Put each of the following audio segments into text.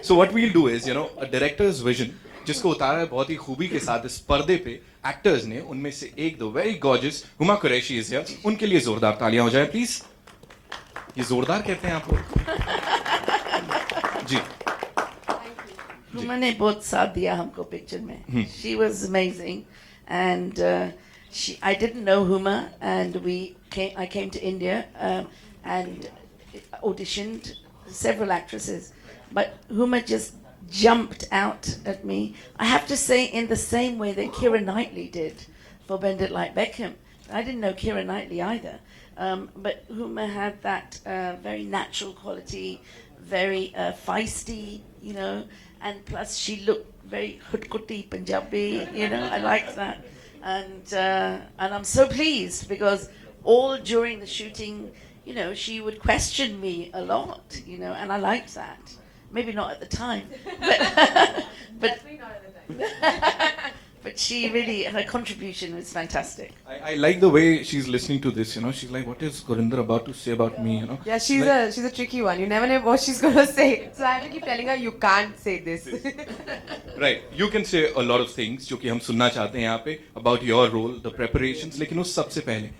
So what we'll do is, a director's vision, जिसको उतारा है बहुत ही खूबी के साथ इस पर्दे पे एक्टर्स ने, उनमें से एक दो very gorgeous Huma Qureshi is here, उनके लिए जोरदार तालियां हो जाए प्लीज. ये जोरदार कहते हैं आप लोग. जी. हुमा ने बहुत साथ दिया हमको पिक्चर में. She was amazing, and I didn't know Huma, and I came to India and auditioned several actresses, but Huma just jumped out at me. I have to say, in the same way that Keira Knightley did for Bend It Like Beckham. I didn't know Keira Knightley either, but Huma had that very natural quality, very feisty, and plus she looked very hutkuti Punjabi, I liked that. And I'm so pleased because all during the shooting, she would question me a lot, and I liked that. Maybe not at the time, but but she really, her contribution was fantastic. I like the way she's listening to this. She's like, what is Gurinder about to say about me? Yeah, she's a tricky one. You never know what she's gonna say. So I have to keep telling her, you can't say this. Right. You can say a lot of things जो कि हम सुनना चाहते हैं यहाँ पे about your role, the preparations. लेकिन उस सबसे पहले,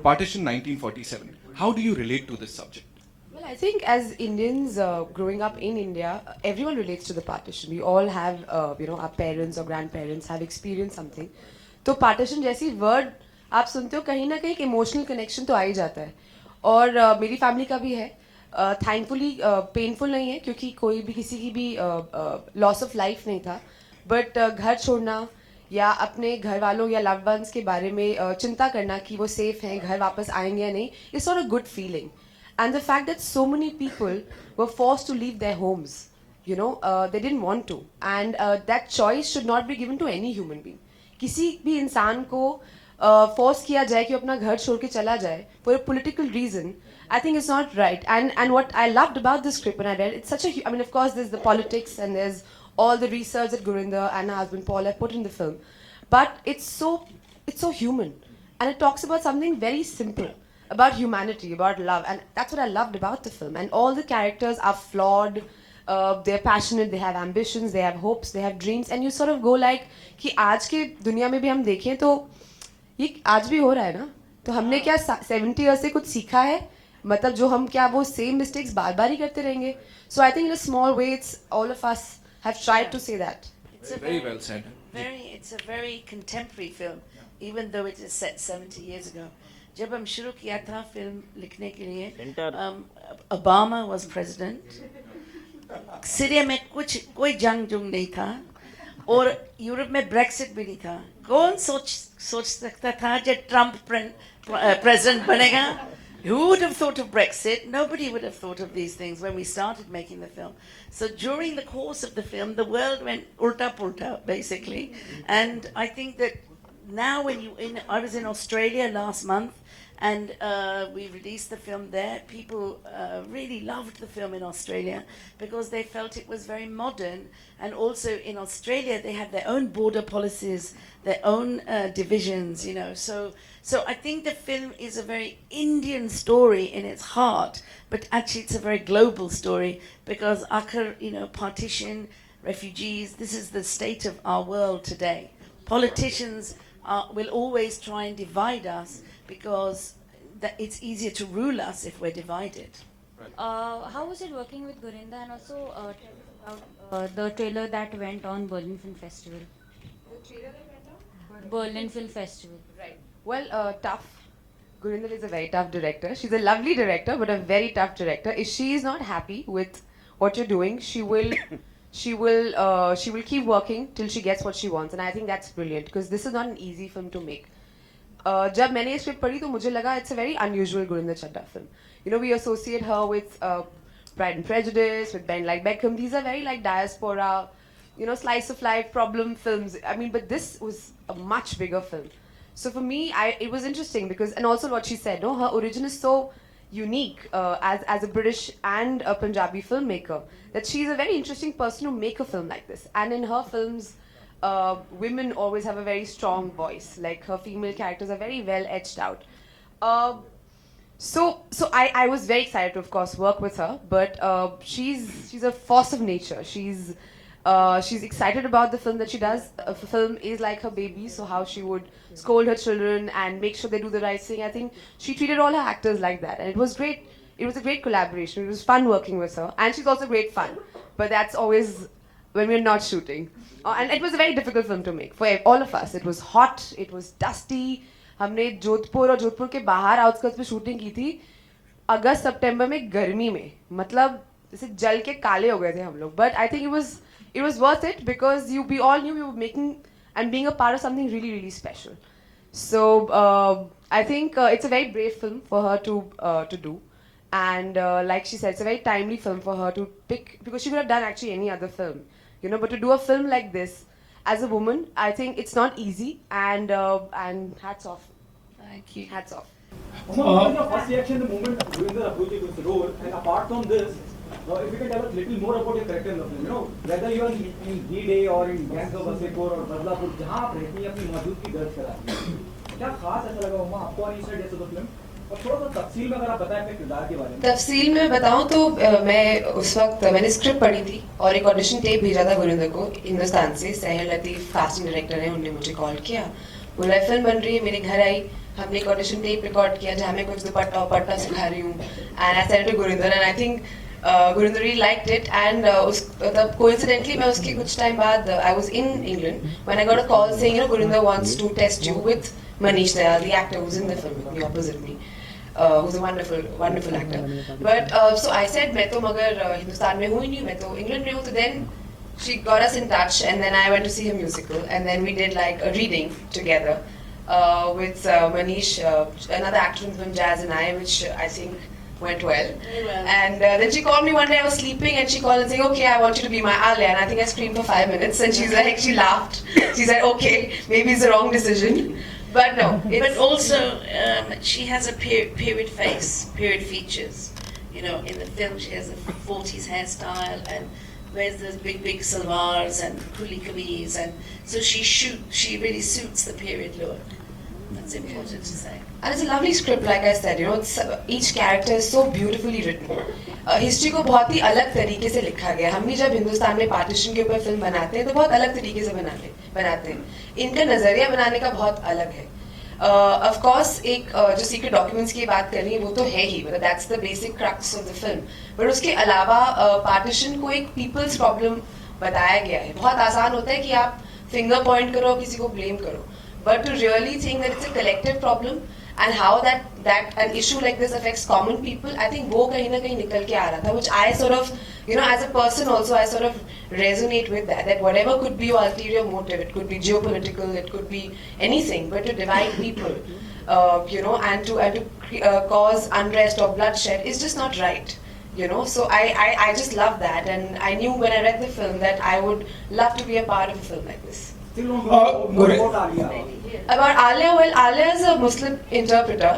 Partition 1947. How do you relate to this subject? Well, I think as Indians growing up in India, everyone relates to the partition. We all have, our parents or grandparents have experienced something. तो partition जैसी word आप सुनते हो कहीं ना कहीं एक emotional connection तो आ ही जाता है. और मेरी family का भी है. Thankfully painful नहीं है क्योंकि कोई भी किसी की भी loss of life नहीं था. But घर छोड़ना या अपने घर वालों या loved ones के बारे में चिंता करना कि वो safe हैं, घर वापस आएंगे या नहीं, it's not a good feeling. And the fact that so many people were forced to leave their homes, they didn't want to. And that choice should not be given to any human being. किसी भी इंसान को force किया जाए कि अपना घर छोड़ के चला जाए for a political reason, I think it's not right. And what I loved about this script when I read, it's such a, of course there's the politics and there's all the research that Gurinder and her husband Paul have put in the film. But it's so human. And it talks about something very simple. About humanity, about love, and that's what I loved about the film. And all the characters are flawed, they're passionate, they have ambitions, they have hopes, they have dreams, and you sort of go like कि आज के दुनिया में भी हम देखें तो ये आज भी हो रहा है ना, तो हमने क्या 70 years से कुछ सीखा है, मतलब जो हम क्या वो same mistakes बार बार ही करते रहेंगे. So I think in a small way, it's all of us have tried to say that. It's Very well said. It's a very contemporary film, even though it is set 70 years ago. जब हम शुरू किया था film लिखने के लिए, Obama was president, Syria में कोई जंग नहीं था और यूरोप में ब्रेक्सिट भी नहीं था. कौन सोच सकता था जब ट्रम्प प्रेसिडेंट बनेगा? Who would have thought of Brexit? Nobody would have thought of these things when we started making the film. So during the course of the film, the world went ulta pulta, basically. And I think that now I was in Australia last month, and we released the film there. People really loved the film in Australia because they felt it was very modern. And also in Australia, they have their own border policies, their own divisions, So I think the film is a very Indian story in its heart, but actually it's a very global story because partition, refugees, this is the state of our world today. Politicians will always try and divide us because it's easier to rule us if we're divided. How was it working with Gurinder, and also tell us about the trailer that went on Berlin Film Festival? The trailer that went on? Berlin Film Festival. Right. Well, tough. Gurinder is a very tough director. She's a lovely director, but a very tough director. If she is not happy with what you're doing, she will keep working till she gets what she wants, and I think that's brilliant because this is not an easy film to make. जब मैंने ये script पढ़ी तो मुझे लगा it's a very unusual Gurinder Chadha film. We associate her with Pride and Prejudice, with Bend Like Beckham. These are very like diaspora, slice of life problem films. But this was a much bigger film. So for me, it was interesting because, and also what she said, her origin is so unique as a British and a Punjabi filmmaker that she's a very interesting person to make a film like this. And in her films, women always have a very strong voice. Like her female characters are very well etched out. So I was very excited to, of course, work with her. But she's a force of nature. She's excited about the film that she does. The film is like her baby, so how she would scold her children and make sure they do the right thing. I think she treated all her actors like that, and it was great. It was a great collaboration. It was fun working with her, and she's also great fun. But that's always when we're not shooting. And it was a very difficult film to make for all of us. It was hot. It was dusty. हमने जोधपुर और जोधपुर के बाहर outskirts पे shooting की थी अगस्त सितंबर में गर्मी में मतलब जैसे जल के काले हो गए थे हम लोग but I think it was worth it because we all knew we were making and being a part of something really really special. So I think it's a very brave film for her to do, and like she said, it's a very timely film for her to pick because she could have done actually any other film, you know. But to do a film like this as a woman, I think it's not easy, and hats off. Thank you. Hats off. What was your first reaction the moment Gurinder approached you with the role? And apart from this, if you can tell us a little more about your character in the film, you know, whether you are in D-Day or in Gangs of Wasseypur or Badlapur, जहाँ आप रहती हैं अपनी मौजूदगी दर्ज कराती हैं, क्या खास ऐसा लगा वहाँ आपको और इस जैसे तो फिल्म? और थोड़ा सा तफसील में अगर आप बताएं अपने किरदार के बारे में। तफसील में बताऊं तो मैं उस वक्त मैंने स्क्रिप्ट पढ़ी थी और एक ऑडिशन टेप भेजा था गुरिंदर को हिंदुस्तान से। सहर लतीफ कास्टिंग डायरेक्टर है, उन्होंने मुझे कॉल किया, बोला फिल्म बन रही है, मेरे घर आई, हमने एक ऑडिशन टेप रिकॉर्ड किया जहाँ मैं कुछ दुपट्टा सिखा रही हूँ and I said to Gurinder and I think Gurinder really liked it, and coincidentally मैं उसके कुछ time बाद I was in England when I got a call saying, you know, Gurinder wants to test you with Manish Dayal, the actor who's in the film with me opposite me, who's a wonderful actor. But so I said मैं तो मगर हिंदुस्तान में हूँ ही नहीं, मैं तो England में हूँ. तो then she got us in touch, and then I went to see her musical, and then we did like a reading together with Manish, another actor from film Jazz and I, which I think went well. And then she called me one day, I was sleeping, and she called and said, okay, I want you to be my Alia. And I think I screamed for 5 minutes, and she laughed. She said, okay, maybe it's the wrong decision. But no. But also, she has a period face, period features. You know, in the film, she has a 40s hairstyle and wears those big salwars and kuli kameez, and so she really suits the period look. That's important to say. And it's a lovely script, like I said. You know, each character is so beautifully written. History को बहुत ही अलग तरीके से लिखा गया। हम भी जब हिंदुस्तान में पार्टीशन के ऊपर फिल्म बनाते हैं तो बहुत अलग तरीके से बनाते हैं। इनका नजरिया बनाने का बहुत अलग है। Of course, एक जो सीक्रेट डॉक्यूमेंट्स की बात करनी है वो तो है ही, मतलब that's the basic crux of the film. But उसके अलावा पार्टीशन को एक people's problem बताया गया है। बहुत आसान होता है कि आप फिंगर पॉइंट करो, किसी को ब्लेम करो, but to really think that it's a collective problem and how that an issue like this affects common people, I think वो कहीं ना कहीं निकल के आ रहा था, which I sort of, you know, as a person also, I sort of resonate with that whatever could be your ulterior motive, it could be geopolitical, it could be anything, but to divide people, you know, and to cause unrest or bloodshed is just not right. You know, so I just love that, and I knew when I read the film that I would love to be a part of a film like this. Still more about Alia. About Alia, well, Alia is a Muslim interpreter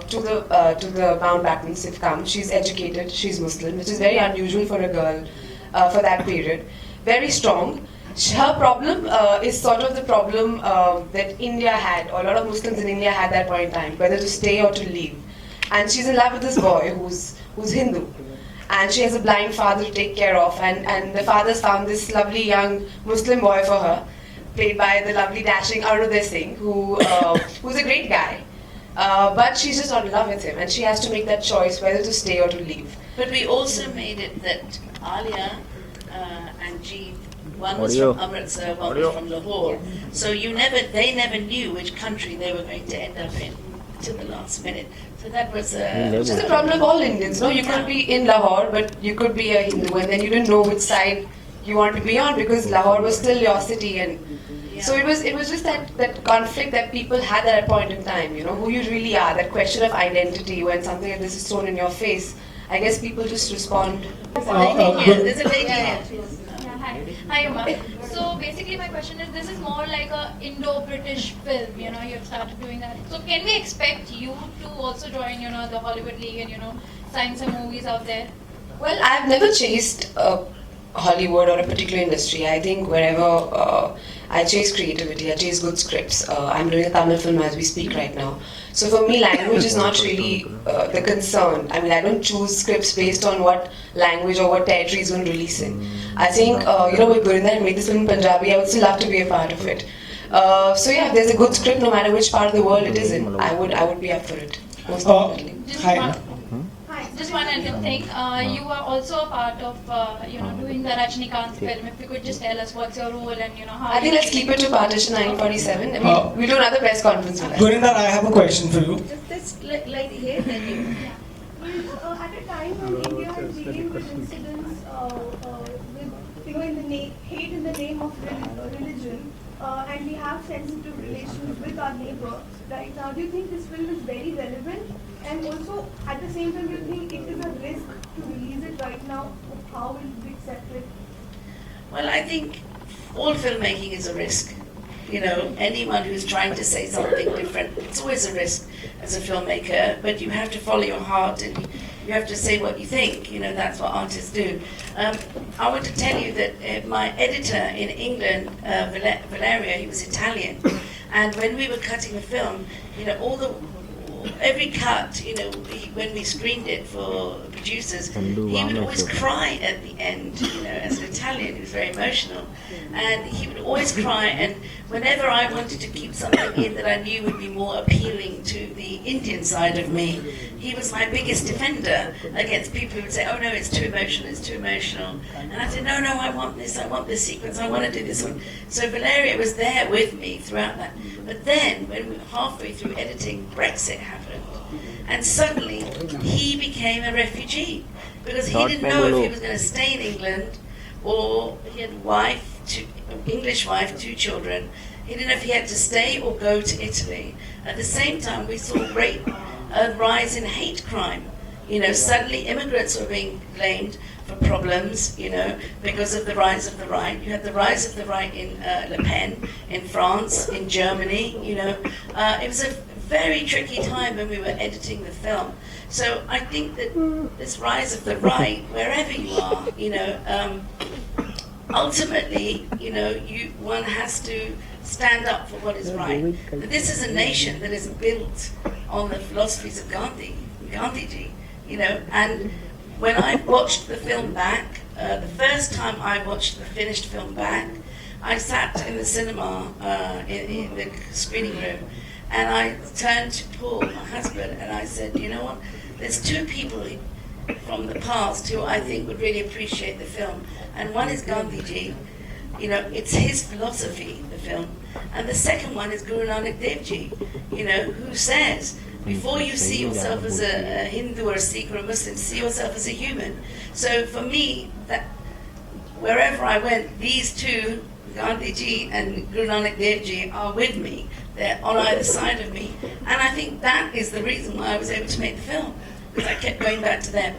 to the Mountbatten sitcom. She's educated, she's Muslim, which is very unusual for a girl for that period. Very strong. Her problem is sort of the problem that India had, or a lot of Muslims in India had that point in time, whether to stay or to leave. And she's in love with this boy who's Hindu. And she has a blind father to take care of, and the father's found this lovely young Muslim boy for her, played by the lovely dashing Arunodai Singh, who's a great guy. But she's just not in love with him, and she has to make that choice whether to stay or to leave. But we also made it that Alia and Jeet, one was from Amritsar, one was from Lahore. So they never knew which country they were going to end up in till the last minute. So that was Which is the problem of all Indians, no? You could be in Lahore, but you could be a Hindu, and then you didn't know which side you want to be on because Lahore was still your city, and so it was just that conflict that people had at a point in time, you know, who you really are, that question of identity when something like this is thrown in your face. I guess people just respond. There's a lady here. Hi, Uma. So basically my question is, this is more like a Indo-British film, you know, you've started doing that. So can we expect you to also join, you know, the Hollywood League and, you know, sign some movies out there? Well, I've never chased Hollywood or a particular industry. I think wherever I chase creativity, I chase good scripts. I'm doing a Tamil film as we speak right now. So for me, language is not really the concern. I mean, I don't choose scripts based on what language or what territory is going to release in. I think, with Gurinder and made this film in Punjabi, I would still love to be a part of it. So yeah, if there's a good script, no matter which part of the world it is in, I would be up for it. Most definitely. Just one other thing. You are also a part of, doing the Rajnikant film. If you could just tell us what's your role and how. I think let's keep it to Partition 947. We'll do another press conference for that. Gurinder, I have a question for you. Just like here, then you. At a time when India is dealing with incidents in the hate in the name of religion, and we have sensitive relations with our neighbor right now, do you think this film is very relevant? And also, at the same time, do you think it is a risk to release it right now? How will it be accepted? Well, I think all filmmaking is a risk. Anyone who's trying to say something different, it's always a risk as a filmmaker, but you have to follow your heart and you have to say what you think. That's what artists do. I want to tell you that my editor in England, Valeria, he was Italian, and when we were cutting the film, every cut, when we screened it for the producers, he would always cry at the end. As an Italian, he was very emotional, and he would always cry. And whenever I wanted to keep something in that I knew would be more appealing to the Indian side of me, he was my biggest defender against people who would say, "Oh no, it's too emotional, it's too emotional." And I said, "No, I want this sequence, I want to do this one." So Valeria was there with me throughout that. But then, when we were halfway through editing, Brexit happened. And suddenly, he became a refugee. Because he didn't know if he was going to stay in England, or he had English wife, 2 children. He didn't know if he had to stay or go to Italy. At the same time, we saw a rise in hate crime. Suddenly immigrants were being blamed for problems, because of the rise of the right. You had the rise of the right in Le Pen, in France, in Germany, It was a very tricky time when we were editing the film. So I think that this rise of the right, wherever you are, ultimately, one has to stand up for what is right. But this is a nation that is built on the philosophies of Gandhiji, and when I watched the film back, the first time I watched the finished film back, I sat in the cinema, in the screening room, and I turned to Paul, my husband, and I said, "You know what, there's 2 people from the past who I think would really appreciate the film. And one is Gandhiji, it's his philosophy, the film. And the second one is Guru Nanak Dev Ji, who says, before you see yourself as a Hindu or a Sikh or a Muslim, see yourself as a human." So for me, that wherever I went, these 2, Gandhiji and Guru Nanak Dev Ji, are with me. They're on either side of me. And I think that is the reason why I was able to make the film, because I kept going back to them.